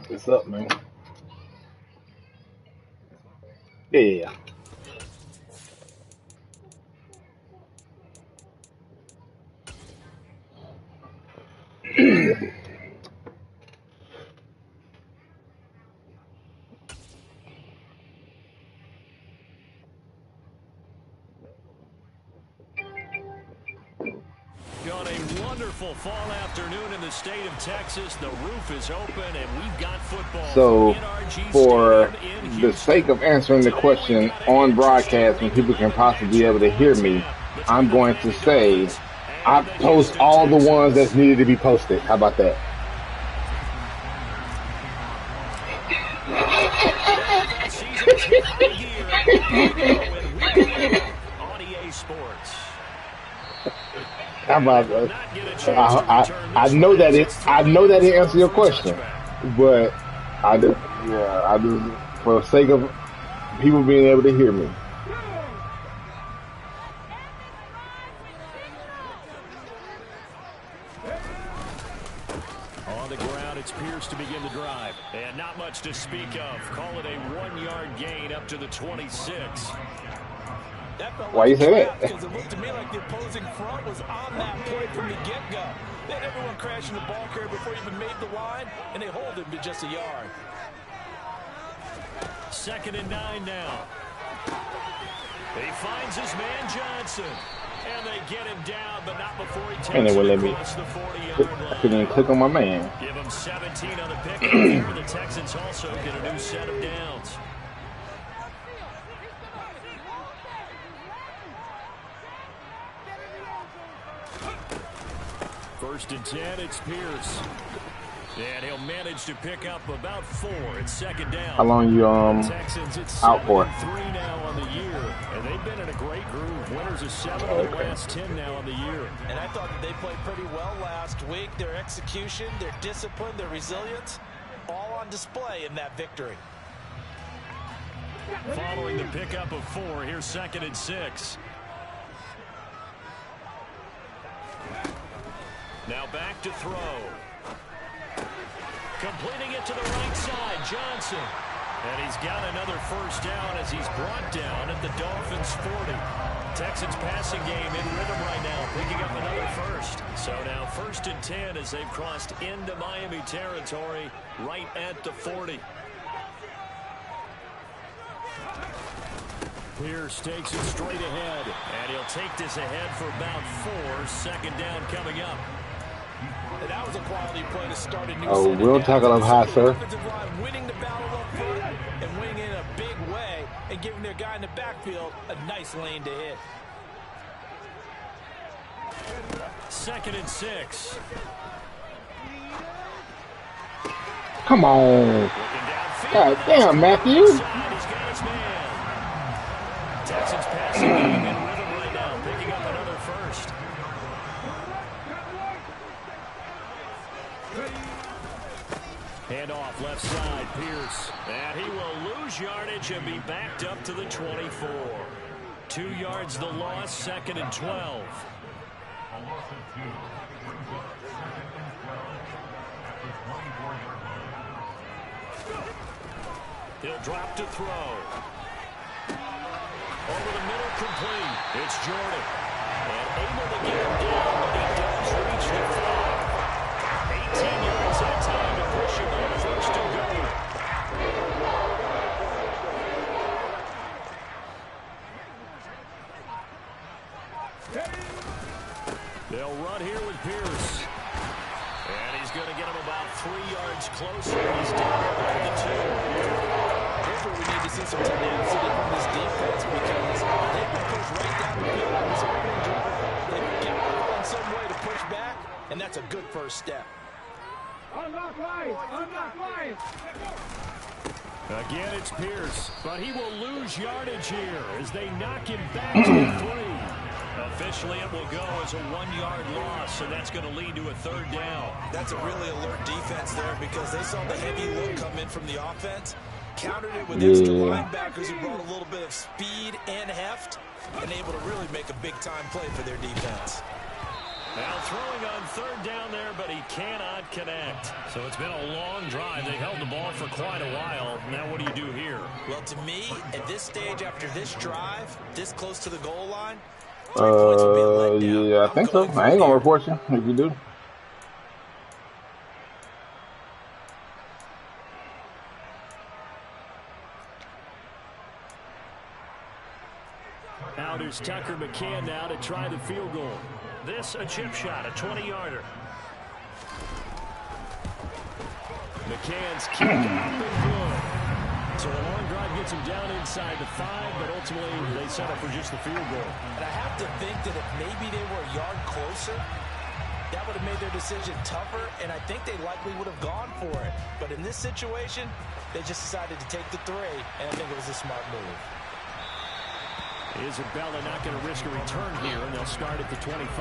What's up, man? Yeah, yeah, yeah. On a wonderful fall afternoon in the state of Texas, the roof is open and we've got football from So, NRG for Stadium in the sake Houston. of answering the Today we've question got an on interesting broadcast when week people can another possibly be able to matchup hear on me, tap between I'm the going to Miami say Dolphins I and the post Houston all the ones that's Texans. needed to be posted. How about that? NFL season's hit high gear and off we go in week 11 on EA Sports. How And they about will that? not get a chance to return I this know one that as it it's I through the know end that didn't zone answer your for a question, touchback. but I just, yeah, I just, for the sake of people being able to hear me. On the ground, it's Pierce to begin the drive. And not much to speak of. Call it a 1-yard gain up to the 26. That felt Why like you a say trap that? because it looked to me like the opposing front was on that play from the get-go. They had everyone crashing the ball carrier before he even made the line, and they hold him to just a yard. 2nd and 9 now. He finds his man Johnson. And they get him down, but not before he And they takes would it let me. across the I 40-yard couldn't even line. click on my man. Give him 17 on the pickup there. The Texans also get a new set of downs. First and 10, it's Pierce. And he'll manage to pick up about 4. It's 2nd down. How long you Texans, it's out for? 7-3 now on the year. And they've been in a great groove. Winners of 7 of the last 10 now on the year. And I thought that they played pretty well last week. Their execution, their discipline, their resilience, all on display in that victory. Following the pickup of 4, here's 2nd and 6. Now back to throw. Completing it to the right side, Johnson. And he's got another first down as he's brought down at the Dolphins' 40. Texans passing game in rhythm right now, picking up another first. So now 1st and 10 as they've crossed into Miami territory right at the 40. Pierce takes it straight ahead, and he'll take this ahead for about 4. 2nd down coming up. And that was a quality play to start a new Oh, set we of don't tackle downs. up high, sir. Offensive line winning the battle up front and winning in a big way and giving their guy in the backfield a nice lane to hit. 2nd and 6. Come on. God damn, Matthew. He's got his man. Texans passing game in rhythm right now, picking up another first. Handoff left side, Pierce. And he will lose yardage and be backed up to the 24. 2 yards the loss, 2nd and 12. He'll drop to throw. Over the middle, complete. It's Jordan. And able to get him down, but he does reach the 5. 18 yards that time to push him on 1st and goal. They'll run here with Pierce. And he's going to get him about 3 yards closer. He's down at the 2. Here's where we need to see some tenacity from this defense because they've been pushed right down the field on this opening drive. They've got to find some way to push back, and that's a good first step. Unlock lines! Unlock lines! Again, it's Pierce, but he will lose yardage here as they knock him back to the 3. Officially, it will go as a 1-yard loss, and that's going to lead to a 3rd down. That's a really alert defense there because they saw the heavy look come in from the offense, countered it with extra linebackers who brought a little bit of speed and heft, and able to really make a big-time play for their defense. Now throwing on third down there, but he cannot connect. So it's been a long drive. They held the ball for quite a while. Now what do you do here? Well, to me, at this stage after this drive, this close to the goal line, 3 points would be a letdown. Yeah, I think so. I ain't gonna report you if you do. Now there's Tucker McCann now to try the field goal. This a chip shot, a 20-yarder. McCann's kick up and good. So a long drive gets him down inside the 5, but ultimately they settle for just the field goal. And I have to think that if maybe they were a yard closer, that would have made their decision tougher, and I think they likely would have gone for it. But in this situation, they just decided to take the 3, and I think it was a smart move. Isabella not going to risk a return here, and they'll start at the 25.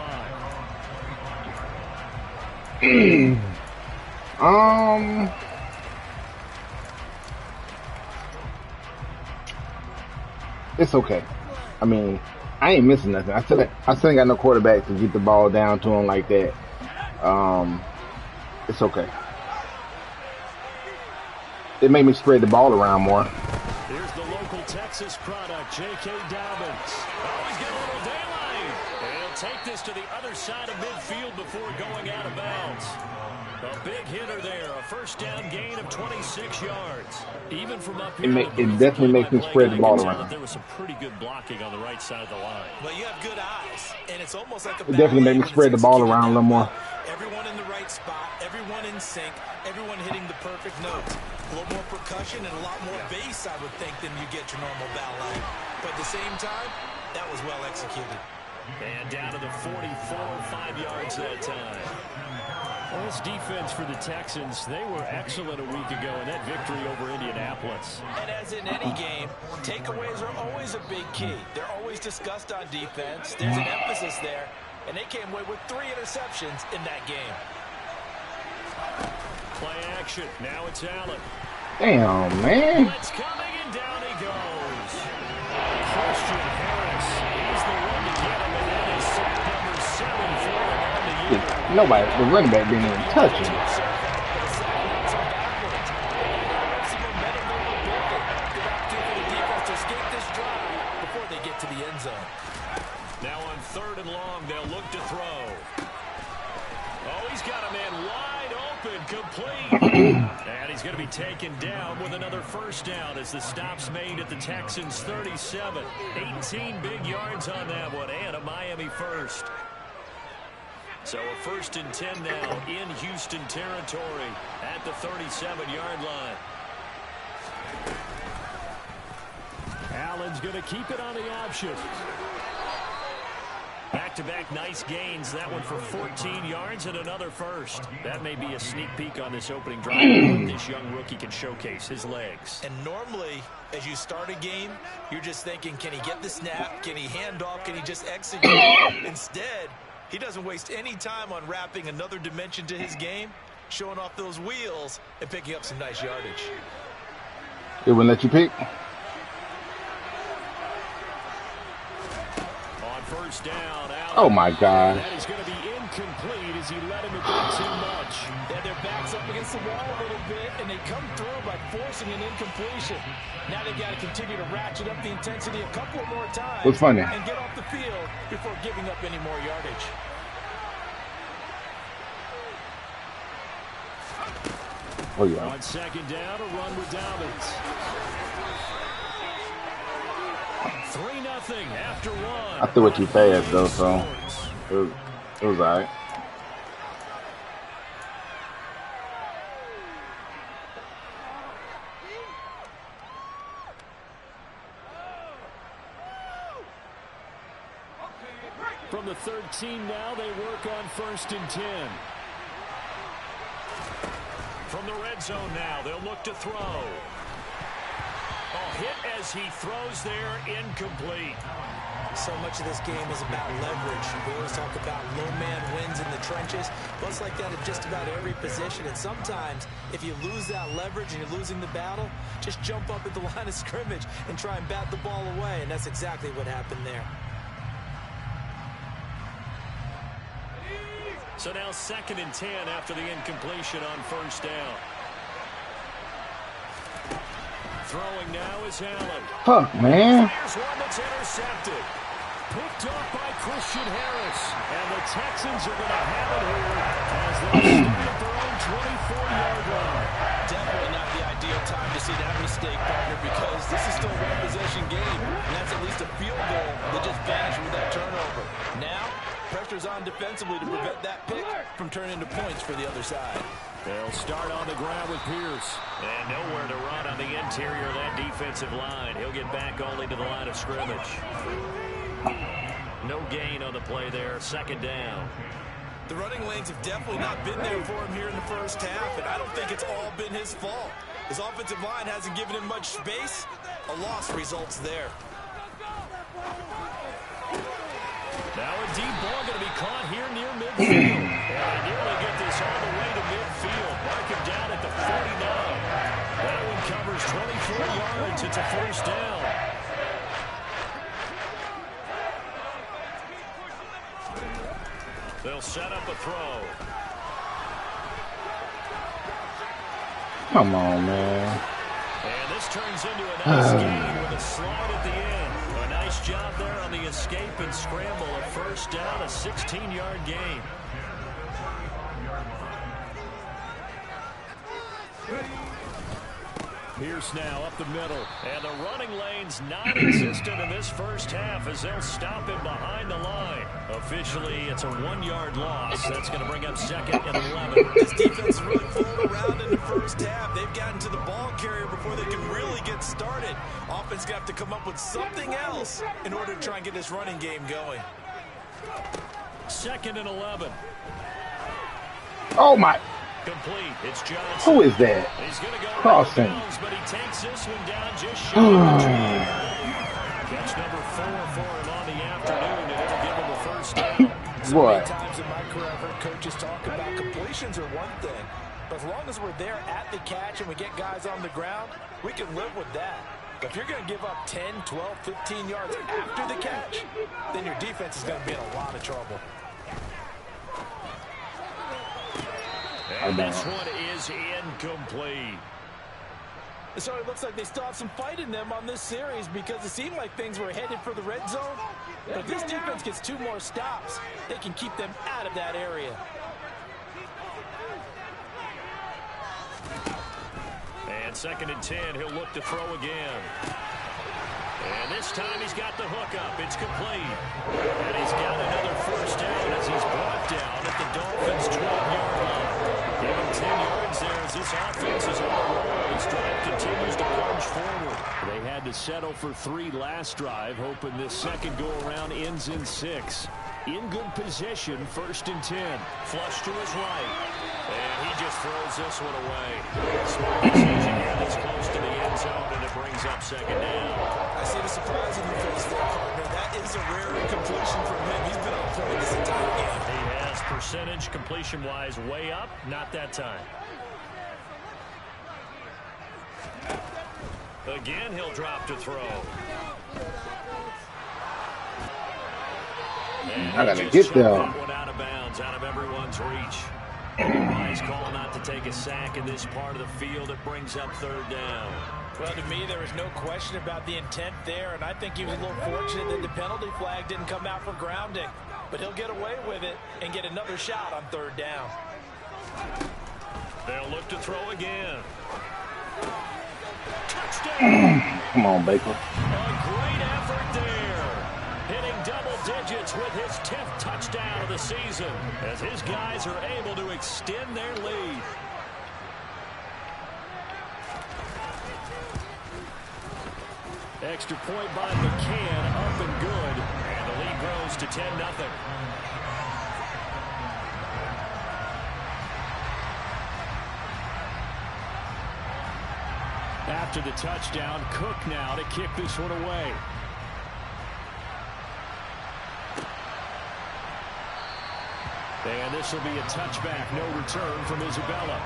It's okay. I mean, I ain't missing nothing. I still ain't got no quarterback to get the ball down to him like that. It's okay. It made me spread the ball around more. Here's the local Texas product, J.K. Dobbins. Oh, he's got a little daylight. And he'll take this to the other side of midfield before going out of bounds. A big hitter there, a first down gain of 26 yards. Even from up here, it definitely makes me spread the ball around. There was some pretty good blocking on the right side of the line. Well, you have good eyes, and it's almost like a it definitely made me spread the ball around a little more. Everyone in the right spot, everyone in sync, everyone hitting the perfect notes. A little more percussion and a lot more bass, I would think, than you get your normal ballet. But at the same time, that was well executed. And down to the 44, 5 yards that time. Well, this defense for the Texans, they were excellent a week ago in that victory over Indianapolis. And as in any game, takeaways are always a big key. They're always discussed on defense. There's an emphasis there. And they came away with 3 interceptions in that game. Play action. Now it's Allen. Damn, man. It's coming, and down he goes. Christian Harris. He's the one to get him, and that is sack number 7 for him on the year. Nobody, the running back didn't even touch him. Now on 3rd and long, they'll look to throw. Oh, he's got a man wide open, complete. And he's going to be taken down with another first down as the stop's made at the Texans' 37. 18 big yards on that one, and a Miami first. So a 1st and 10 now in Houston territory at the 37-yard line. Allen's going to keep it on the option. Back-to-back nice gains. That one for 14 yards and another first. That may be a sneak peek on this opening drive. This young rookie can showcase his legs. And normally, as you start a game, you're just thinking, can he get the snap? Can he hand off? Can he just execute? Instead, he doesn't waste any time on wrapping another dimension to his game, showing off those wheels, and picking up some nice yardage. It wouldn't let you pick. First down, oh my God. That is going to be incomplete as he let him do too much. And their backs up against the wall a little bit, and they come through by forcing an incompletion. Now they've got to continue to ratchet up the intensity a couple more times. What's funny? And get off the field before giving up any more yardage. Oh, yeah. On 2nd down, a run with Dobbins. 3-0 after 1. I threw it too fast, though, so it was all right. From the 13 now, they work on 1st and 10. From the red zone now, they'll look to throw. Hit as he throws there, incomplete. So much of this game is about leverage. We always talk about low man wins in the trenches. Well, it's like that at just about every position. And sometimes, if you lose that leverage and you're losing the battle, just jump up at the line of scrimmage and try and bat the ball away. And that's exactly what happened there. So now 2nd and 10 after the incompletion on first down. Throwing now is Allen. Fuck, man. Here's one that's intercepted. Picked up by Christian Harris. And the Texans are going to have it here as they start at their own 24-yard line. Definitely not the ideal time to see that mistake, partner, because this is still a one-possession game, and that's at least a field goal that just vanished with that turnover. Now, pressure's on defensively to prevent that pick from turning into points for the other side. They'll start on the ground with Pierce. And nowhere to run on the interior of that defensive line. He'll get back only to the line of scrimmage. No gain on the play there. 2nd down. The running lanes have definitely not been there for him here in the first half, and I don't think it's all been his fault. His offensive line hasn't given him much space. A loss results there. Now a deep ball going to be caught here near midfield. And they nearly get this all the way to midfield. Mark him down at the 49. That one covers 24 yards. It's a first down. They'll set up a throw. Come on, man. And this turns into a nice game with a slide at the end. A nice job there on the escape and scramble. A first down, a 16-yard gain. Pierce now up the middle. And the running lane's non-existent in this first half as they'll stop him behind the line. Officially, it's a 1-yard loss. That's going to bring up 2nd and 11. This defense really pulled around in the first half. They've gotten to the ball carrier before they can really get started. Offense got to come up with something else in order to try and get this running game going. 2nd and 11. Oh, my. Complete. It's Johnson. Who is that? He's going to go Crossing. bounds, but he takes this one down just short of 20. Catch number 4 for him on the afternoon, and it'll give him a first down. So What? many times in my career, I've heard coaches talk about completions are one thing, but as long as we're there at the catch and we get guys on the ground, we can live with that. But if you're going to give up 10, 12, 15 yards after the catch, then your defense is going to be in a lot of trouble. And this one is incomplete. So it looks like they still have some fight in them on this series because it seemed like things were headed for the red zone. But if this defense gets 2 more stops, they can keep them out of that area. And 2nd and 10, he'll look to throw again. And this time he's got the hook up. It's complete. And he's got another first down as he's brought down at the Dolphins' 12-yard line. Give him 10 yards there as this offense is on a roll. This drive continues to plunge forward. They had to settle for 3 last drive, hoping this second go-around ends in 6. In good position, 1st and 10. Flush to his right. And he just throws this one away. Smart decision here that's close to the end zone, and it brings up 2nd down. I see the surprise in the face there, partner. That is a rare incompletion from him. He's been on point this entire game. He has percentage completion-wise way up. Not that time. Again, he'll drop to throw. And I gotta he get just there. shoved that one out of bounds, out of everyone's reach. Wise call not to take a sack in this part of the field. It brings up 3rd down. Well, to me, there was no question about the intent there, and I think he was a little fortunate that the penalty flag didn't come out for grounding. But he'll get away with it and get another shot on 3rd down. They'll look to throw again. Touchdown! Come on, Baker. A great effort there. Hitting double digits with his 10th touchdown of the season as his guys are able to extend their lead. Extra point by McCann, up and good. And the lead grows to 10-0. After the touchdown, Cook now to kick this one away. And this will be a touchback, no return from Isabella.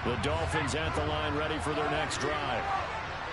The Dolphins at the line, ready for their next drive.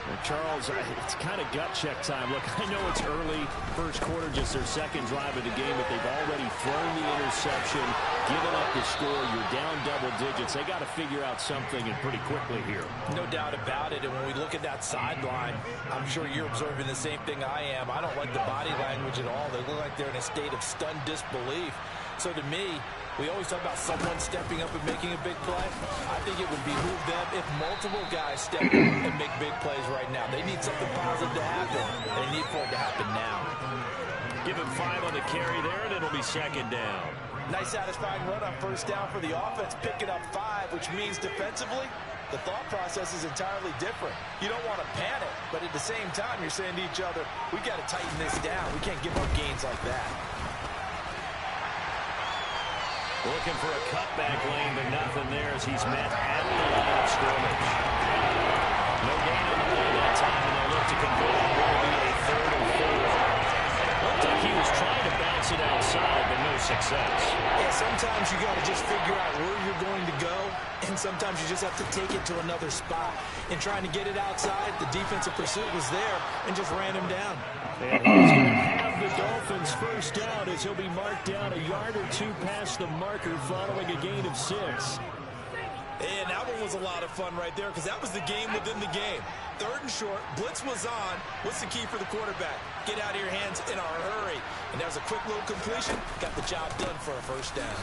Well, Charles, it's kind of gut check time. Look, I know it's early, first quarter, just their second drive of the game, but they've already thrown the interception, given up the score. You're down double digits. They got to figure out something, and pretty quickly here. No doubt about it. And when we look at that sideline, I'm sure you're observing the same thing I am. I don't like the body language at all. They look like they're in a state of stunned disbelief. So to me, we always talk about someone stepping up and making a big play. I think it would behoove them if multiple guys step up and make big plays right now. They need something positive to happen, and they need for it to happen now. Give him 5 on the carry there, and it'll be second down. Nice satisfying run on first down for the offense, picking up 5, which means defensively, the thought process is entirely different. You don't want to panic, but at the same time, you're saying to each other, we got to tighten this down. We can't give up gains like that. Looking for a cutback lane, but nothing there as he's met at the line of scrimmage. No gain on the play that time, and they'll look to convert it. It will be a 3rd and 4. Looked like he was trying to bounce it outside, but no success. Yeah, sometimes you got to just figure out where you're going to go, and sometimes you just have to take it to another spot. In trying to get it outside, the defensive pursuit was there and just ran him down. And he's going to have the Dolphins first down as he'll be marked down a yard or 2 past the marker following a gain of 6. And that one was a lot of fun right there because that was the game within the game. 3rd and short, blitz was on. What's the key for the quarterback? Get out of your hands in a hurry. And that was a quick little completion. Got the job done for a first down.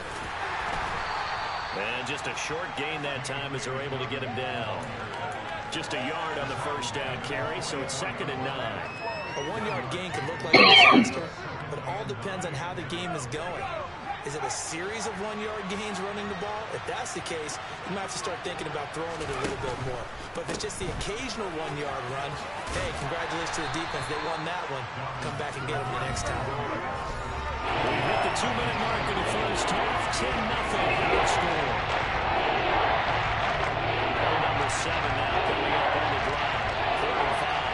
And just a short gain that time as they're able to get him down. Just a yard on the first down carry, so it's 2nd and 9. A 1-yard gain can look like a disaster, but it all depends on how the game is going. Is it a series of 1-yard gains running the ball? If that's the case, you might have to start thinking about throwing it a little bit more. But if it's just the occasional 1-yard run, hey, congratulations to the defense. They won that one. Come back and get them the next time. We hit the 2-minute mark in the first half. 10-0 final score. Number 7 now coming up on the drive. 4 and 5.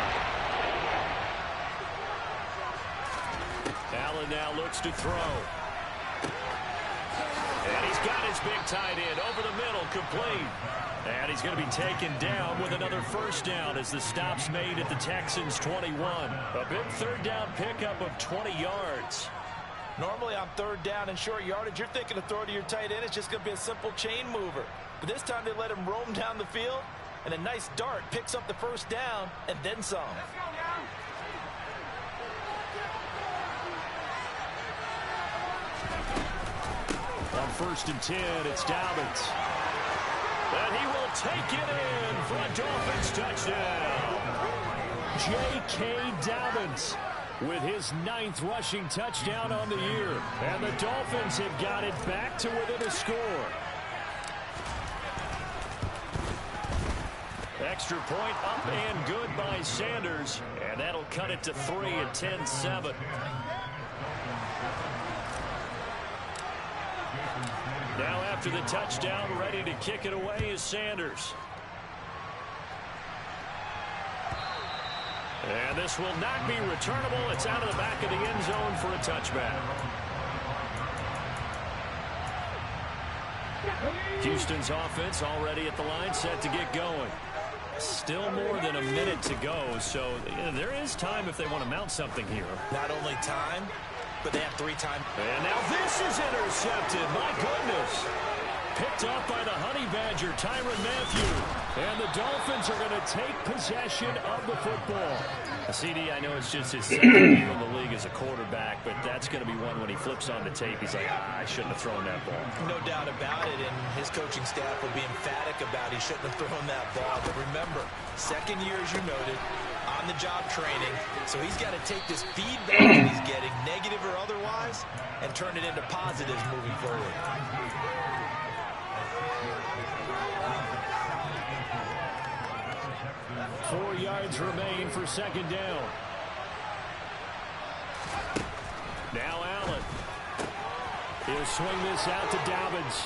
Allen now looks to throw. And he's got his big tight end over the middle, complete. And he's going to be taken down with another first down as the stop's made at the Texans' 21. A big 3rd down pickup of 20 yards. Normally on 3rd down and short yardage, you're thinking to throw to your tight end. It's just going to be a simple chain mover. But this time they let him roam down the field, and a nice dart picks up the first down and then some. On 1st and 10, it's Dobbins. And he will take it in for a Dolphins touchdown. J.K. Dobbins with his 9th rushing touchdown on the year. And the Dolphins have got it back to within a score. Extra point up and good by Sanders. And that'll cut it to 3 at 10-7. Now after the touchdown, ready to kick it away is Sanders. And this will not be returnable. It's out of the back of the end zone for a touchback. Houston's offense already at the line, set to get going. Still more than a minute to go, so there is time if they want to mount something here. Not only time, but they have 3 times. And now this is intercepted. My goodness. Picked off by the Honey Badger, Tyrann Mathieu. And the Dolphins are going to take possession of the football. CD, I know it's just his 2nd year in the league as a quarterback, but that's going to be one when he flips on the tape. He's like, I shouldn't have thrown that ball. No doubt about it, and his coaching staff will be emphatic about he shouldn't have thrown that ball. But remember, 2nd year, as you noted, on-the-job training. So he's got to take this feedback that he's getting, negative or otherwise, and turn it into positives moving forward. Four yards remain for 2nd down. Now Allen. He'll swing this out to Dobbins.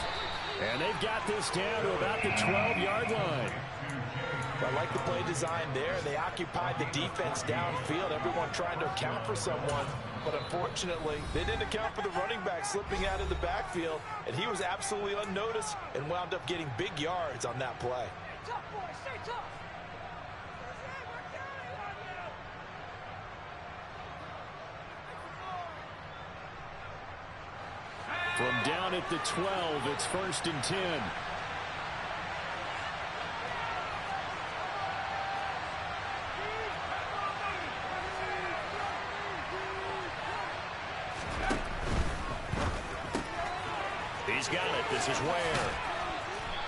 And they've got this down to about the 12-yard line. I like the play design there. They occupied the defense downfield. Everyone trying to account for someone. But unfortunately, they didn't account for the running back slipping out of the backfield, and he was absolutely unnoticed and wound up getting big yards on that play. From down at the 12, it's 1st and 10. He's got it. This is Ware.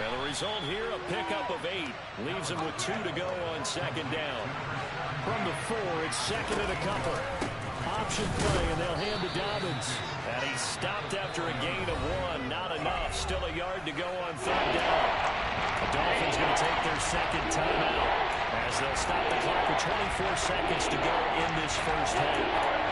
And the result here, a pickup of 8. Leaves him with 2 to go on 2nd down. From the 4, it's 2nd and a couple. Option play, and they'll hand to Dobbins. And he's stopped after a gain of 1. Not enough. Still a yard to go on 3rd down. The Dolphins going to take their 2nd timeout as they'll stop the clock with 24 seconds to go in this first half.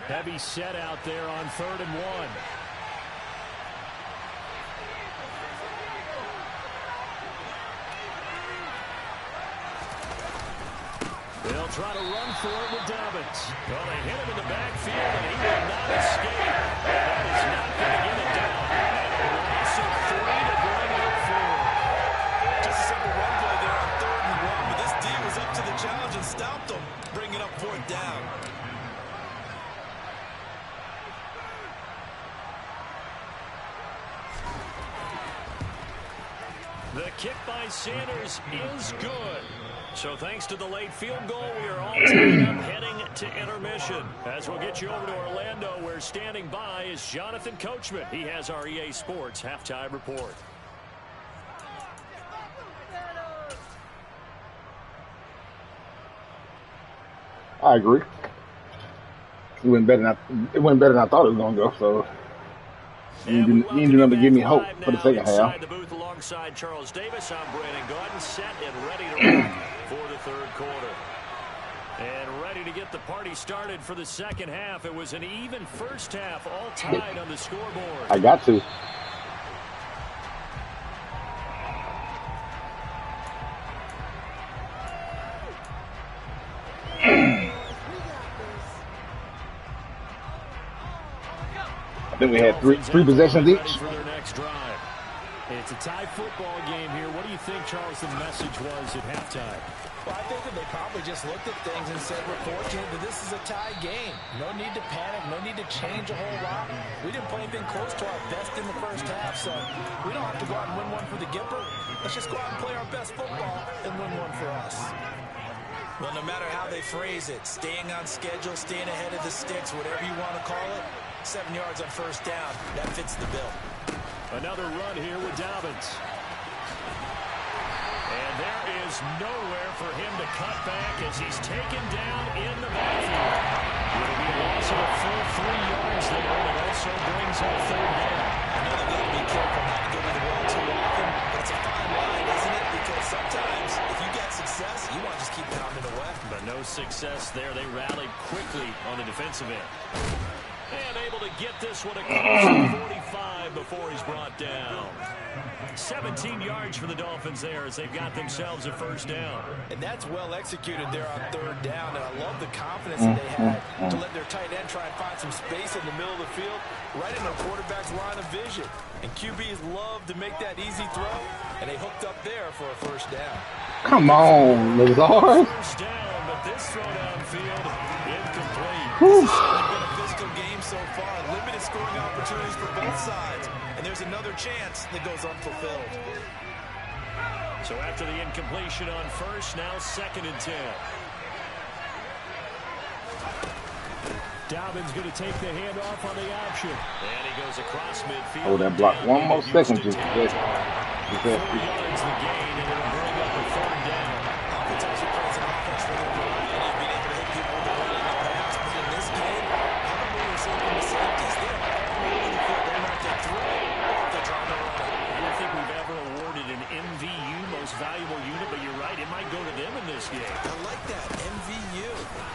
Heavy set out there on 3rd and 1. They'll try to run for it with Dobbins. Well, they hit him in the backfield, and he will not escape. That is not going to get it down. And a loss of 3 to bring it forward. Just a simple run play there on 3rd and 1, but this D was up to the challenge and stopped them, bringing up 4th down. The kick by Sanders is good. So thanks to the late field goal, we are all tied up heading to intermission. As we'll get you over to Orlando, where standing by is Jonathan Coachman. He has our EA Sports halftime report. I agree. It went better than I thought it was going to go, so you didn't do nothing to give me hope for the second half. The booth alongside Charles Davis, I'm Brandon Gordon, set and ready to rock for the 3rd quarter. And ready to get the party started for the second half. It was an even first half, all tied on the scoreboard. I got to. I think we had three possessions each. For their next drive. It's a tie football game here. What do you think, Charles, the message was at halftime? Well, I think that they probably just looked at things and said, we're fortunate that this is a tie game. No need to panic. No need to change a whole lot. We didn't play anything close to our best in the first half, so we don't have to go out and win one for the Gipper. Let's just go out and play our best football and win one for us. Well, no matter how they phrase it, staying on schedule, staying ahead of the sticks, whatever you want to call it, 7 yards on 1st down, that fits the bill. Another run here with Dobbins. And there is nowhere for him to cut back as he's taken down in the backfield. It'll be a loss of a full 3 yards there, and it also brings up 3rd down. Another got to be careful not to go to the well too often, but it's a fine line, isn't it? Because sometimes if you get success, you want to just keep pounding away. But no success there. They rallied quickly on the defensive end. And able to get this one across the 45 before he's brought down. 17 yards for the Dolphins there as they've got themselves a 1st down. And that's well executed there on 3rd down. And I love the confidence that they had to let their tight end try and find some space in the middle of the field, right in their quarterback's line of vision. And QBs love to make that easy throw, and they hooked up there for a 1st down. Come on, Lazard. 1st down, but this throw downfield incomplete. Whew. Game so far, limited scoring opportunities for both sides, and there's another chance that goes unfulfilled. So after the incompletion on 1st, now 2nd and 10. Dobbins going to take the handoff on the option, and he goes across midfield. Oh, that block. One more second. Just 4 yards the gain, and it'll bring up a 3rd down. Oftentimes you play as an offense for their variety of being able to hit people with the run in the pass, but in this game, the safeties, they're all over the field. They're not going to throw, they're trying to run it. I don't think we've ever awarded an MVU, most valuable unit, but you're right, it might go to them in this game. I like that, MVU.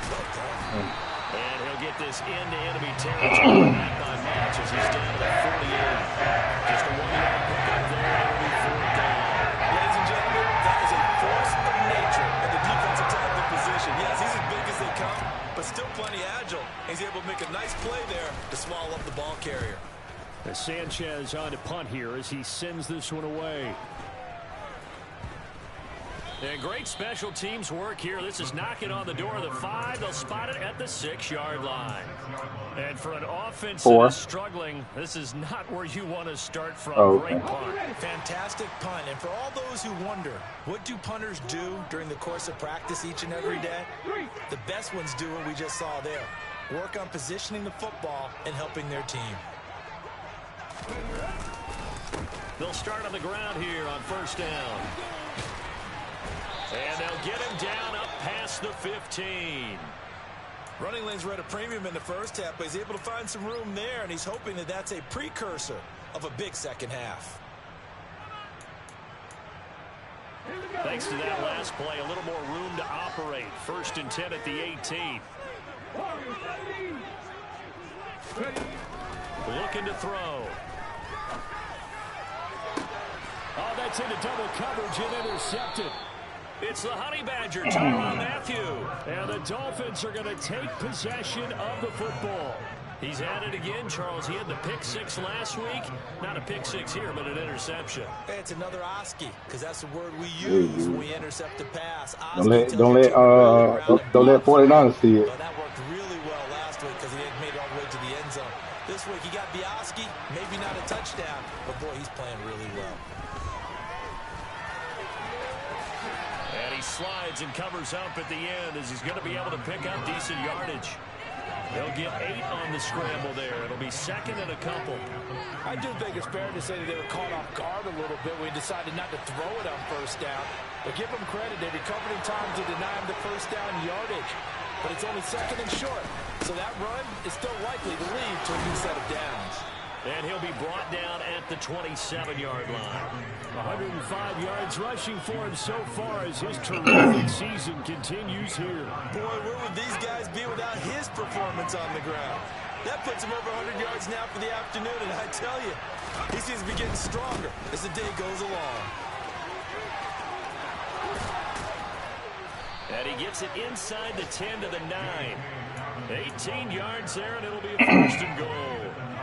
Well done. And he'll get this into enemy territory back by Madden. yards as he's down to the 48. Just a 1-yard pickup there. It'll be 4th down. Ladies and gentlemen, that is a force of nature at the defensive tackle position. Yes, he's as big as they come, but still plenty agile. He's able to make a nice play there to swallow up the ball carrier. Sanchez on to punt here as he sends this one away. And great special teams work here. This is knocking on the door of the 5. They'll spot it at the 6-yard line. And for an offense that is struggling, this is not where you want to start from. Great punt. Fantastic punt. And for all those who wonder, what do punters do during the course of practice each and every day? The best ones do what we just saw there. Work on positioning the football and helping their team. They'll start on the ground here on 1st down. And they'll get him down up past the 15. Running lanes were at a premium in the first half, but he's able to find some room there, and he's hoping that that's a precursor of a big second half. Thanks to that last play, a little more room to operate. 1st and 10 at the 18. Looking to throw. Oh, that's into double coverage and intercepted. It's the Honey Badger, Tyrann Mathieu. And the Dolphins are going to take possession of the football. He's at it again, Charles. He had the pick 6 last week. Not a pick 6 here, but an interception. Hey, it's another Oski, because that's the word we use when we intercept the pass. Don't let 49ers see it. Well, that worked really well last week because he had made it all the way to the end zone. This week he got the Oski, maybe not a touchdown, but boy, he's playing really well. And he slides and covers up at the end as he's going to be able to pick up decent yardage. They'll get 8 on the scramble there. It'll be 2nd and a couple. I do think it's fair to say that they were caught off guard a little bit when he decided not to throw it on 1st down. But give them credit. They recovered in time to deny him the 1st down yardage. But it's only 2nd and short. So that run is still likely to lead to a new set of downs. And he'll be brought down at the 27-yard line. 105 yards rushing for him so far as his terrific season continues here. Boy, where would these guys be without his performance on the ground? That puts him over 100 yards now for the afternoon, and I tell you, he seems to be getting stronger as the day goes along. And he gets it inside the 10 to the 9. 18 yards there, and it'll be a 1st and goal.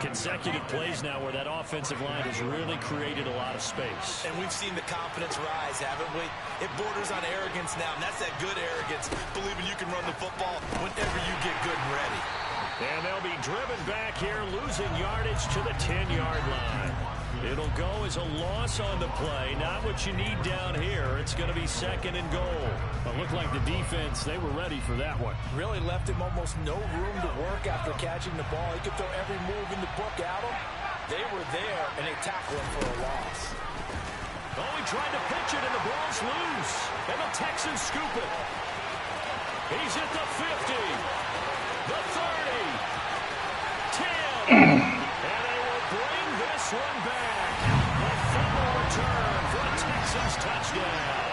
Consecutive plays now where that offensive line has really created a lot of space. And we've seen the confidence rise, haven't we? It borders on arrogance now, and that's that good arrogance, believing you can run the football whenever you get good and ready. And they'll be driven back here, losing yardage to the 10-yard line. It'll go as a loss on the play. Not what you need down here. It's going to be 2nd and goal. It looked like the defense, they were ready for that one. Really left him almost no room to work after catching the ball. He could throw every move in the book at him. They were there, and they tackled him for a loss. Oh, he tried to pitch it, and the ball's loose. And the Texans scoop it. He's at the 50, the 30, 10. And they will bring this one back. A fumble return for a Texans touchdown.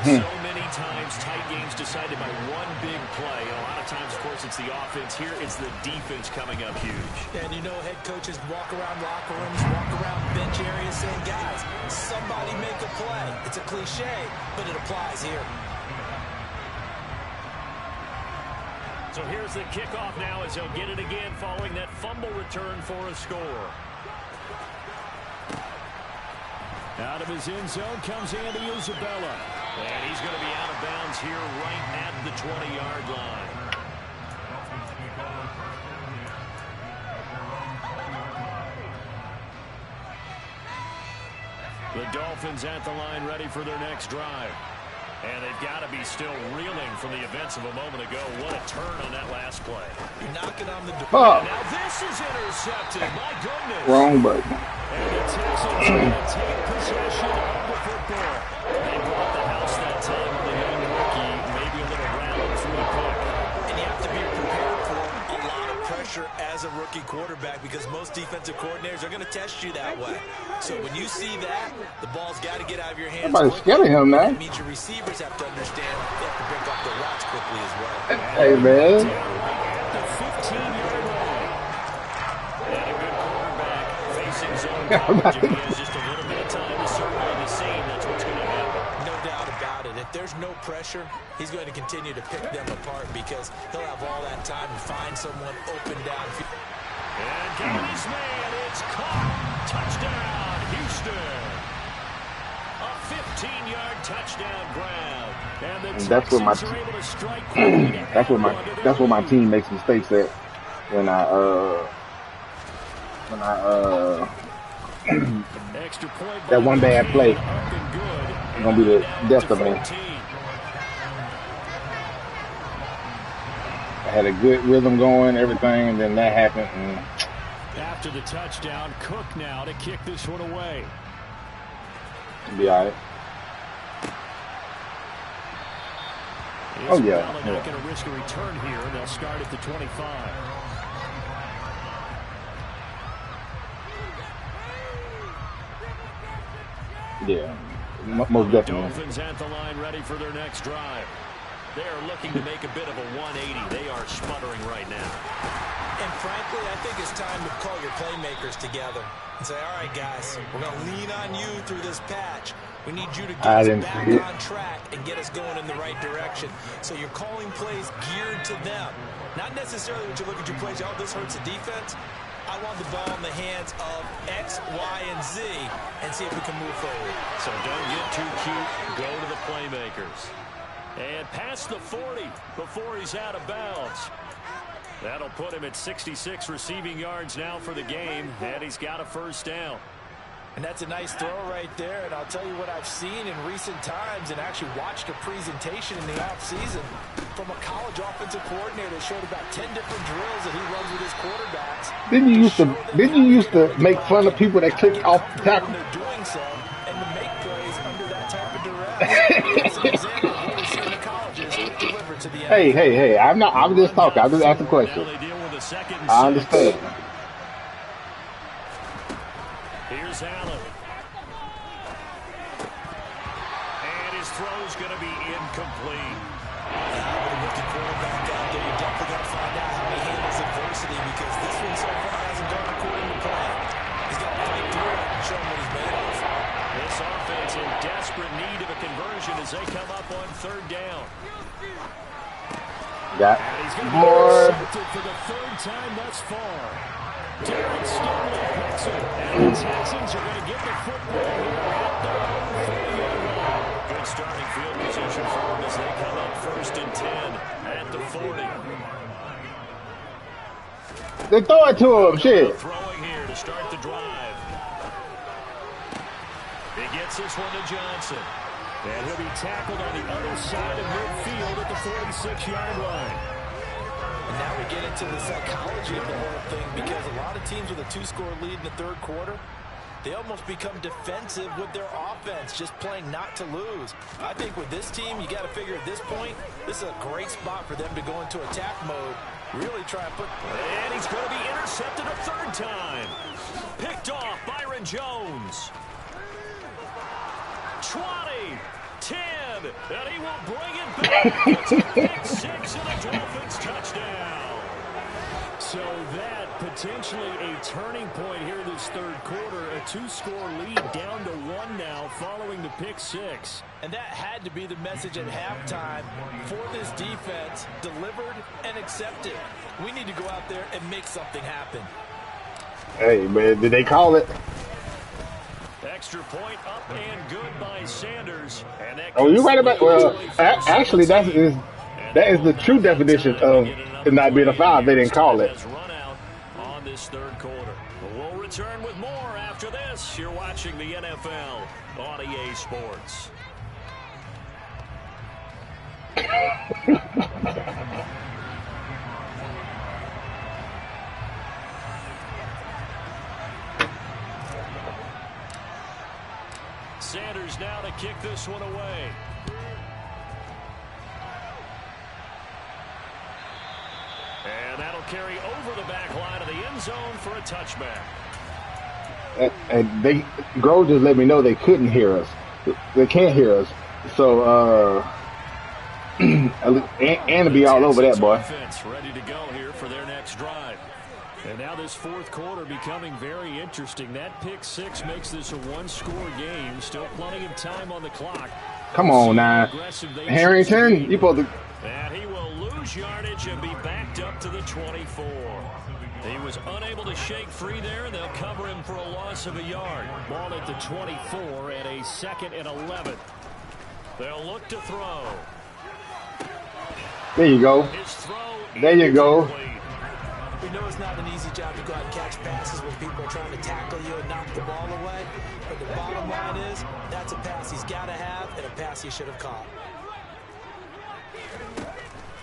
So many times tight games decided by one big play. A lot of times, of course, it's the offense. Here it's the defense coming up huge. And you know, head coaches walk around locker rooms, walk around bench areas saying, guys, somebody make a play. It's a cliche, but it applies here. So here's the kickoff now as they'll get it again following that fumble return for a score. Out of his end zone comes Andy Isabella. And he's going to be out of bounds here right at the 20-yard line. The Dolphins at the line ready for their next drive. And they've got to be still reeling from the events of a moment ago. What a turn on that last play. Knocking on the door. Oh. Now this is intercepted. My goodness. Wrong button. And the Texans are going to take possession of the football. They brought the house that time with a young rookie. Maybe a little rattled through the pick. And you have to be prepared for a lot of pressure as as a rookie quarterback because most defensive coordinators are going to test you that way. So when you see that, the ball's got to get out of your hands Everybody's scared of him, man. That means your receivers have to understand they have to break off the routes quickly as well. Hey, man. At the 15-yard line. And a good quarterback facing zone coverage. If he has just a little bit of time to survey the scene, that's what's going to happen. No doubt about it. If there's no pressure, he's going to continue to pick them apart because he'll have all that time to find someone open downfield. And got his man. It's caught. Touchdown, Houston. A 15-yard touchdown grab. And the Texans are able to strike quickly. That's where my team makes mistakes at when I Extra point that one bad play up and good. is gonna be the death of me. I had a good rhythm going, everything, and then that happened. And After the touchdown, Cook now to kick this one away. it'll be all right. Oh, yeah. Not going to risk a return here. They'll start at the 25. Yeah, most definitely. Dolphins at the line ready for their next drive. They are looking to make a bit of a 180. They are sputtering right now. And frankly, I think it's time to call your playmakers together and say, all right, guys, we're going to lean on you through this patch. We need you to get us back on track and get us going in the right direction. So you're calling plays geared to them. Not necessarily when you look at your plays, oh, this hurts the defense. I want the ball in the hands of X, Y, and Z and see if we can move forward. So don't get too cute. Go to the playmakers. And past the 40 before he's out of bounds. That'll put him at 66 receiving yards now for the game, and he's got a first down. And that's a nice throw right there. And I'll tell you what I've seen in recent times and actually watched a presentation in the offseason from a college offensive coordinator that showed about 10 different drills that he runs with his quarterbacks. Didn't you used to make fun of people that kick off the tackle? They're doing so and to make plays under that type of duress. That's an example of what we see in the colleges delivered to the end. Hey, I'm just talking. I'm just asking a question. Now they deal with a second and I understand. Here's Allen. And his throw's going to be incomplete. With a rookie quarterback out there, you definitely got to find out how he handles adversity because this one so far hasn't gone according to plan. He's got to fight through it and show him what he's made of. This offense in desperate need of a conversion as they come up on third down. Got And he's going to be more. intercepted for the third time thus far. Darren Stingley picks it, and the Texans are going to get the football here at their own 40-yard line. Good starting field position for them as they come up first and 10 at the 40. They throw it to him, shit. Throwing here to start the drive. He gets this one to Johnson. And he'll be tackled on the other side of midfield at the 46-yard line. And now we get into the psychology of the whole thing because a lot of teams with a two-score lead in the third quarter, they almost become defensive with their offense, just playing not to lose. I think with this team, you got to figure at this point, this is a great spot for them to go into attack mode, really try and put... And he's going to be intercepted a third time. Picked off Byron Jones. 20, 10, and he will bring it back. It's a pick six and a Dolphins touchdown. So that potentially a turning point here this third quarter. A two-score lead down to one now following the pick six. And that had to be the message at halftime for this defense, delivered and accepted. We need to go out there and make something happen. Hey, man, did they call it? Extra point up and good by Sanders. And that Oh, you're right about. Well, actually, that is the true definition of it not being a foul. They didn't call it. Has run out on this third quarter. We'll return with more after this. You're watching the NFL on EA Sports. Sanders now to kick this one away. And that'll carry over the back back line of the end zone for a touchback. And Grove just let me know they couldn't hear us. They can't hear us. So, and to be all over that, boy. Ready to go here for their next drive. And now this fourth quarter becoming very interesting. That pick six makes this a one-score game. Still plenty of time on the clock. Come on now. Harrington, you supposed to... And he will lose yardage and be backed up to the 24. He was unable to shake free there, and they'll cover him for a loss of a yard. Ball at the 24 and a 2nd and 11. They'll look to throw. There you go. There you go. We know it's not an easy job to go out and catch passes when people are trying to tackle you and knock the ball away. But the bottom line is, that's a pass he's got to have and a pass he should have caught.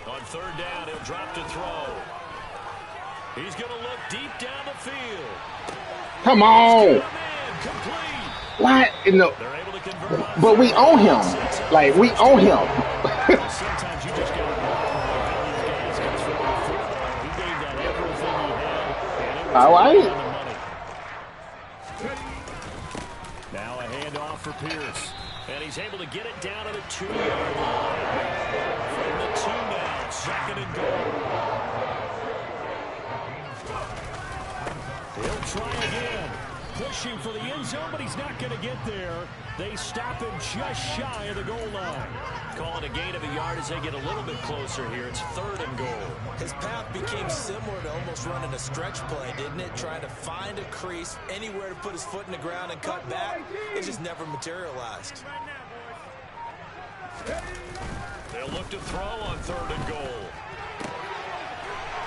On third down, he'll drop to throw. He's going to look deep down the field. Come on. What? No. But we own him. Like, we own him. Sometimes you just got to he gave that everything he had. All right. Now a handoff for Pierce. And he's able to get it down to the 2-yard line. From the 2 now, 2nd and goal. He'll try again. Pushing for the end zone, but he's not going to get there. They stop him just shy of the goal line. Call it a gain of a yard as they get a little bit closer here. It's 3rd and goal. His path became similar to almost running a stretch play, didn't it? Trying to find a crease, anywhere to put his foot in the ground and cut back. It just never materialized. They'll look to throw on 3rd and goal.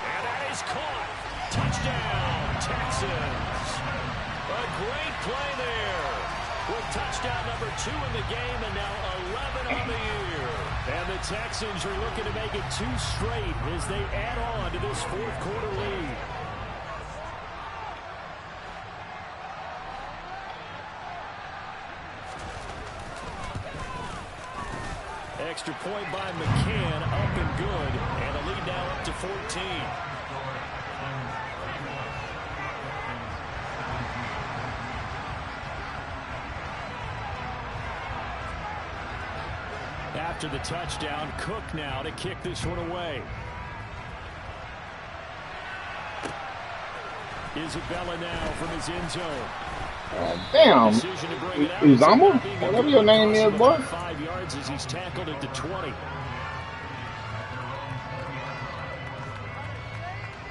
And that is caught. Touchdown, Texans. A great play there. With touchdown number 2 in the game and now 11 on the year. And the Texans are looking to make it 2 straight as they add on to this fourth quarter lead. Extra point by McCann, up and good. And the lead now up to 14. After the touchdown, Cook now to kick this one away. Isabella now from his end zone. Damn. Uzama? Whatever your name is, boy. 5 yards as he's tackled at the 20.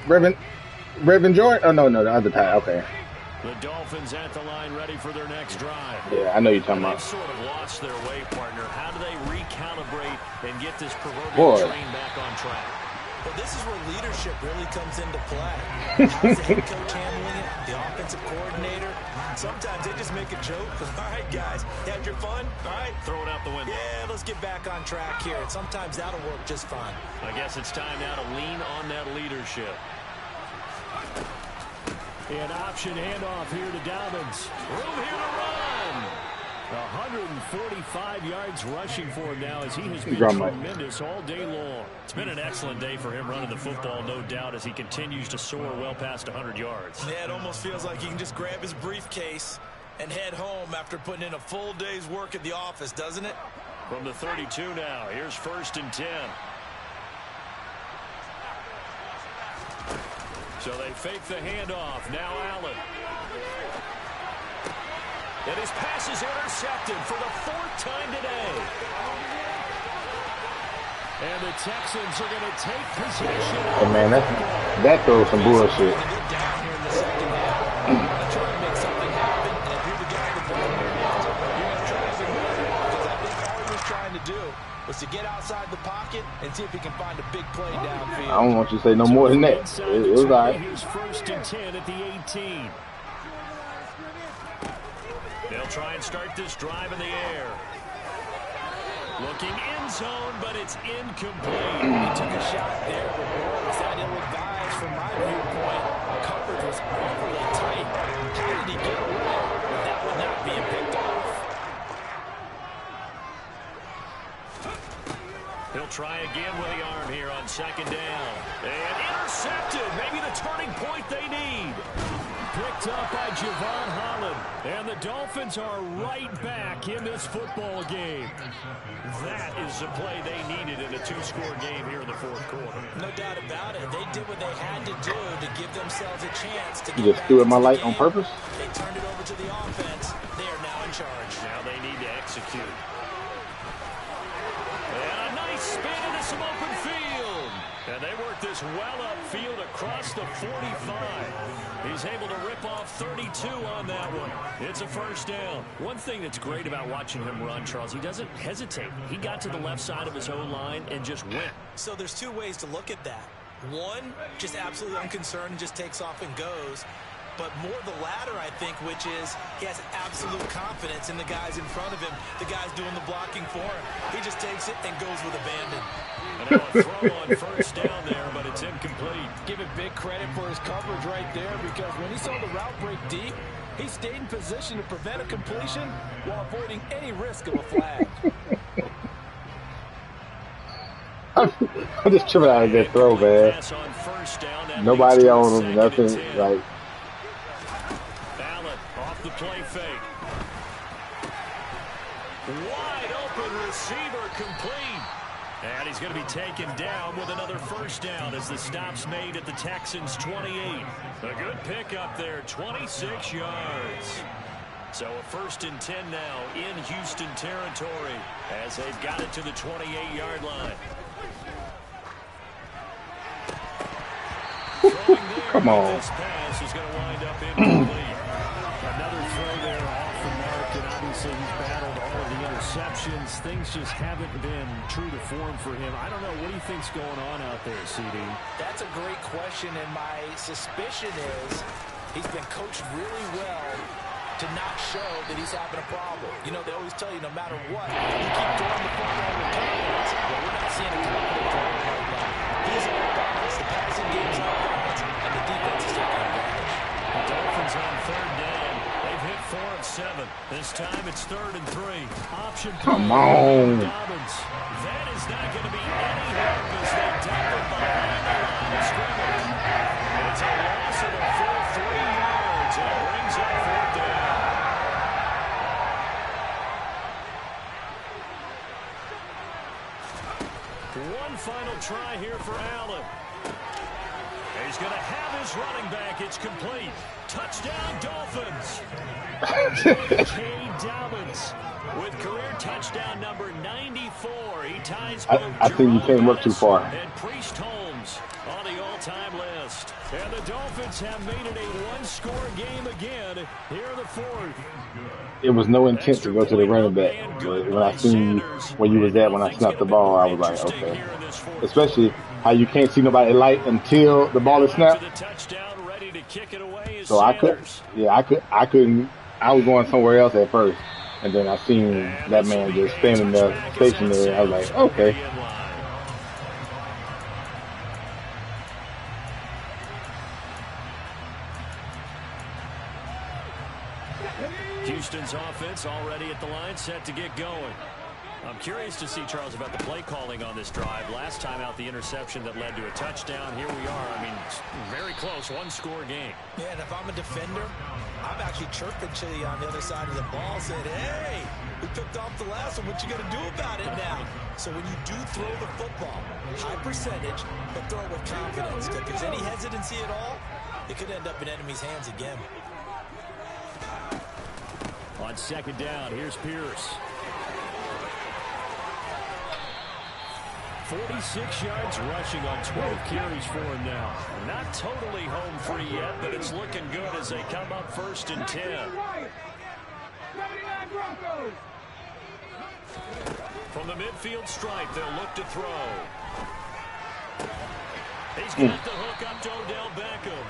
Reverend Jordan? Oh, no, the other time. Okay. The Dolphins at the line ready for their next drive. Yeah, I know you're talking about. They've sort of lost their way, partner. How do they recalibrate and get this proverbial train back on track? Well, this is where leadership really comes into play. How's the head coach handling it? The offensive coordinator? Sometimes they just make a joke. All right, guys, you had your fun? All right. Throw it out the window. Yeah, let's get back on track here. And sometimes that'll work just fine. I guess it's time now to lean on that leadership. An option handoff here to Dobbins. Room here to run. 145 yards rushing for him now as he has been tremendous all day long. It's been an excellent day for him running the football, no doubt, as he continues to soar well past 100 yards. Yeah, it almost feels like he can just grab his briefcase and head home after putting in a full day's work at the office, doesn't it? From the 32 now, here's 1st and 10. So they fake the handoff. Now Allen. And his pass is intercepted for the 4th time today. And the Texans are going to take possession. Oh, man, that throws some bullshit. Was to get outside the pocket and see if he can find a big play downfield. I don't want you to say no more than that. It was all right. Here's 1st and 10 at the 18. They'll try and start this drive in the air. Looking end zone, but it's incomplete. He took a shot there, but boy, was that ill-advised from my viewpoint. Coverage was overly tight. How did he get away? That would not be picked off. He'll try again with the arm here on second down. And intercepted. Maybe the turning point they need. Picked up by Javon Holland. And the Dolphins are right back in this football game. That is the play they needed in a two-score game here in the fourth quarter. No doubt about it. They did what they had to do to give themselves a chance to get You just threw at my light on purpose? They turned it over to the offense. They are now in charge. Now they need to execute. And a nice spin into some open field. And they work this well upfield across the 45. He's able to rip off 32 on that one. It's a first down. One thing that's great about watching him run, Charles, he doesn't hesitate. He got to the left side of his own line and just went. So there's two ways to look at that. One, just absolutely unconcerned, just takes off and goes. But more the latter, I think, which is he has absolute confidence in the guys in front of him, the guys doing the blocking for him. He just takes it and goes with abandon. And now a throw on first down there, but it's incomplete. Give him big credit for his coverage right there, because when he saw the route break deep, he stayed in position to prevent a completion while avoiding any risk of a flag. I'm just tripping out of that throw, man. Nobody on him, nothing. Like, off the play fake. Wide open receiver complete. And he's going to be taken down with another first down as the stop's made at the Texans' 28. A good pickup there, 26 yards. So a 1st and 10 now in Houston territory as they've got it to the 28-yard line. Come on. This pass is going to wind up incomplete. Another throw there off the mark, and obviously he's battled all of the interceptions. Things just haven't been true to form for him. I don't know. What do you think's going on out there, CD? That's a great question, and my suspicion is he's been coached really well to not show that he's having a problem. You know, they always tell you no matter what, you keep throwing the football with confidence. Well, we're not seeing a confident player right now. He's on balance. The passing game's on balance, and the defense is taking advantage. The Dolphins on 3rd down. They've hit 4 of 7. This time it's 3rd and 3. Option play. Come on. Dobbins. That is not going to be any help as they dump it behind the line of scrimmage. It's a loss of a full 3 yards, and it brings up 4th down. One final try here for Allen. He's going to have his running back. It's complete. Touchdown, Dolphins. J.K. Dobbins with career touchdown number 94. He ties both I think you can't look too far. and Priest Holmes on the all-time list. And the Dolphins have made it a one-score game again here in the 4th. It was no intent to go to the running back. But when I seen where you was at when I snapped the ball, I was like, okay. Especially how you can't see nobody light until the ball is snapped. So I couldn't. I was going somewhere else at first, and then I seen that man just standing there, stationary. I was like, okay. Houston's offense already at the line, set to get going. I'm curious to see, Charles, about the play calling on this drive. Last time out, the interception that led to a touchdown. Here we are. I mean, very close, one-score game. Yeah, and if I'm a defender, I'm actually chirping Chili on the other side of the ball, saying, hey, we picked off the last one. What you going to do about it now? So when you do throw the football, high percentage, but throw it with confidence. If there's any hesitancy at all, it could end up in enemy's hands again. On 2nd down, here's Pierce. 46 yards rushing on 12 carries for him now. Not totally home free yet, but it's looking good as they come up 1st and 10. From the midfield stripe, they'll look to throw. He's got the hook up to Odell Beckham.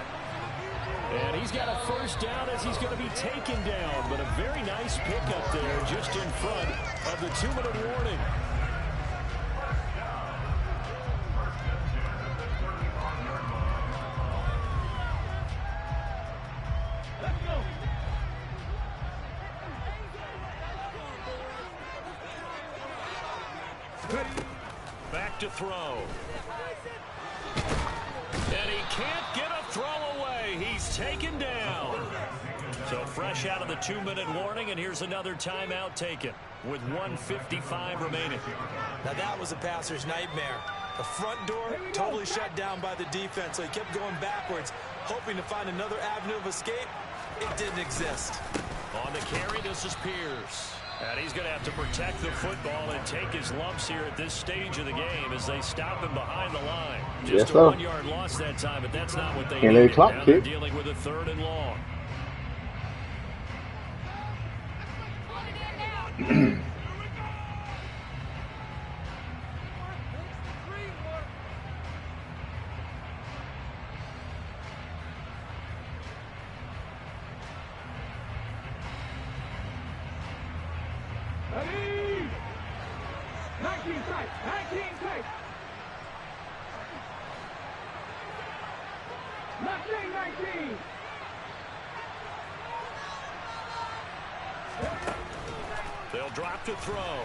And he's got a 1st down as he's going to be taken down. But a very nice pickup there just in front of the 2-minute warning. to throw. And he can't get a throw away. He's taken down. So fresh out of the 2-minute warning, and here's another timeout taken with 1:55 remaining. Now that was a passer's nightmare. The front door totally shut down by the defense, so he kept going backwards, hoping to find another avenue of escape. It didn't exist. On the carry, this is Pierce. And he's going to have to protect the football and take his lumps here at this stage of the game as they stop him behind the line. Just a 1-yard loss that time, but that's not what they needed. Now they're dealing with a 3rd and long. Ready? 19 strikes. 19 strikes. 19. They'll drop to throw.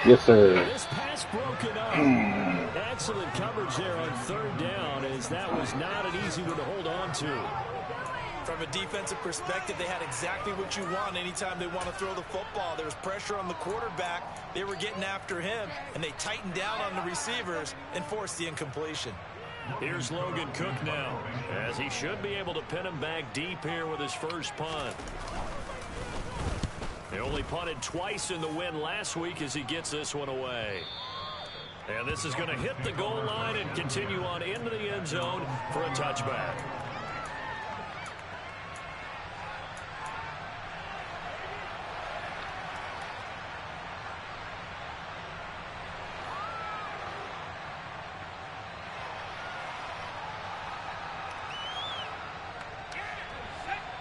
Yes, sir. This pass broken up. Excellent coverage there on 3rd down, as that was not an easy one to hold on to. From a defensive perspective, they had exactly what you want anytime they want to throw the football. There was pressure on the quarterback. They were getting after him, and they tightened down on the receivers and forced the incompletion. Here's Logan Cook now, as he should be able to pin him back deep here with his first punt. They only punted twice in the win last week as he gets this one away. And this is going to hit the goal line and continue on into the end zone for a touchback.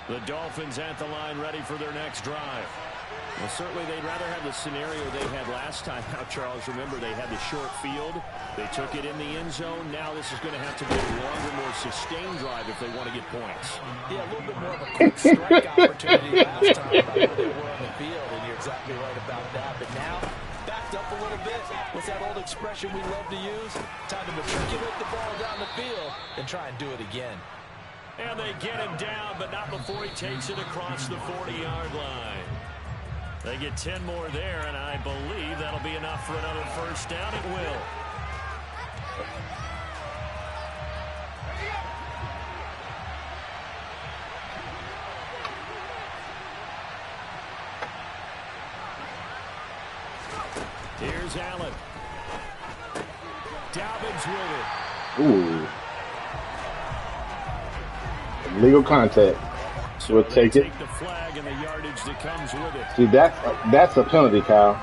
The Dolphins at the line ready for their next drive. Well, certainly they'd rather have the scenario they had last time out, Charles. Remember, they had the short field. They took it in the end zone. Now this is going to have to be a longer, more sustained drive if they want to get points. Yeah, a little bit more of a quick strike opportunity last time about where they were on the field, and you're exactly right about that. But now, backed up a little bit. What's that old expression we love to use? Time to matriculate the ball down the field and try and do it again. And they get him down, but not before he takes it across the 40-yard line. They get 10 more there, and I believe that'll be enough for another first down. It will. Here's Allen. Dobbins with it. Ooh. Legal contact. So we'll take it. Take the flag and the yardage that comes with it. See, that's a penalty, Kyle.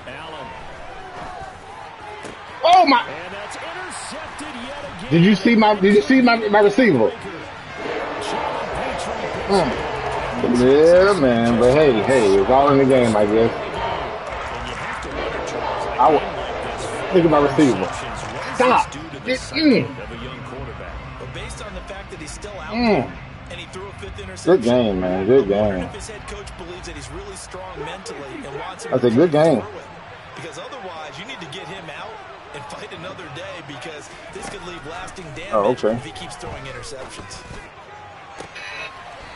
Allen. Oh my! And that's intercepted yet again. Did you see my receiver? Yeah, man. But hey, it's all in the game, I guess. Think of my receiver. Stop. But based on the fact that he's still out there, and he threw a 5th interception. Good game, man. Good game. If his head coach believes that he's really strong mentally and wants him That's to a good game. Because otherwise, you need to get him out and fight another day, because this could leave lasting damage if he keeps throwing interceptions.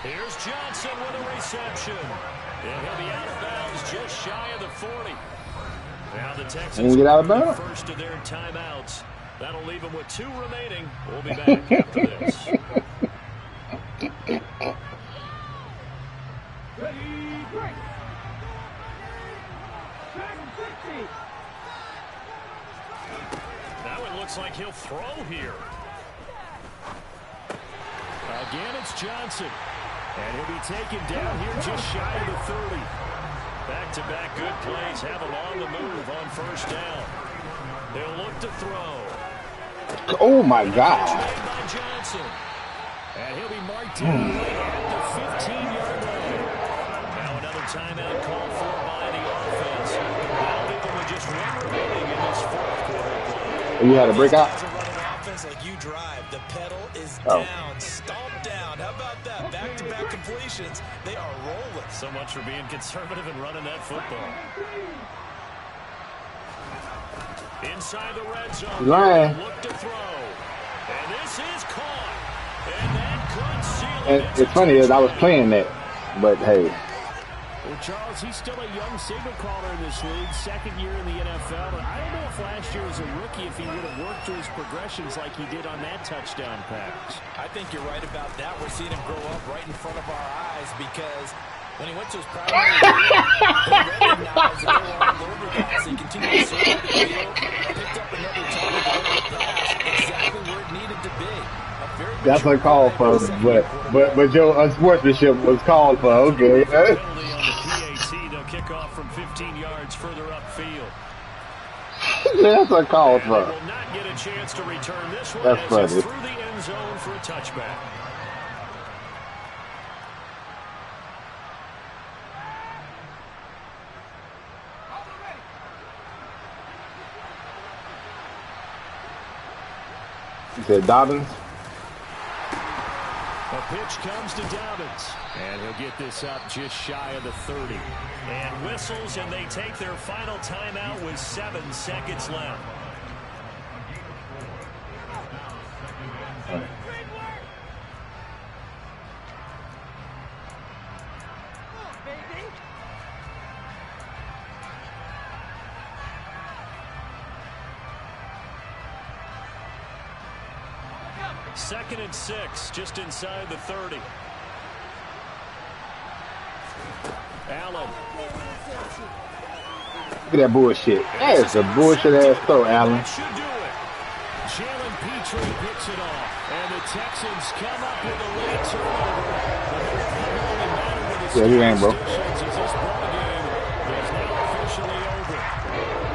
Here's Johnson with a reception. And he'll be out of bounds just shy of the 40. Now the Texans get out of bounds. First of their timeouts. That'll leave them with 2 remaining. We'll be back after this. Ready, break. 760. Now it looks like he'll throw here. Again, it's Johnson. And he'll be taken down here just shy of the 30. Back-to-back good plays have him on the move on first down. They'll look to throw. Oh, my God. By Johnson. And he'll be marked down at the 15-yard line. Now another timeout called for by the offense. That'll leave them with just just one remaining in this fourth quarter. You had a breakout? Offense like you drive, the pedal is Oh. down, stomped down. How about that? Back-to-back completions. They are rolling. So much for being conservative and running that football. Inside the red zone. Lying. Look to throw. And this is caught. And that could seal And it. it's funny is I was playing that, but hey, Well, Charles, he's still a young signal caller in this league, second year in the NFL. But I don't know if last year as a rookie, if he would have worked through his progressions like he did on that touchdown pass. I think you're right about that. We're seeing him grow up right in front of our eyes because when he went to his primary year, he recognized that they were all over that. So he continued to survey the field, picked up another target, delivered the pass exactly where it needed to be. that's uncalled for. But your unsportsmanship was called for. Okay. Penalty on the PAT. They'll kick off from 15 yards further upfield. That's uncalled And for. they will not get a chance to return this one That's as funny. it's through the end zone for a touchback. You said Dobbins? A pitch comes to Dobbins. And he'll get this up just shy of the 30. And whistles, and they take their final timeout with 7 seconds left. Second and 6, just inside the 30. Allen. Look at that bullshit. That is a bullshit ass throw, Allen. That should do it. Jalen Petrie picks it off. And the Texans come up with a late turnover. But it will only matter when the Yeah, he ain't, bro. Steelers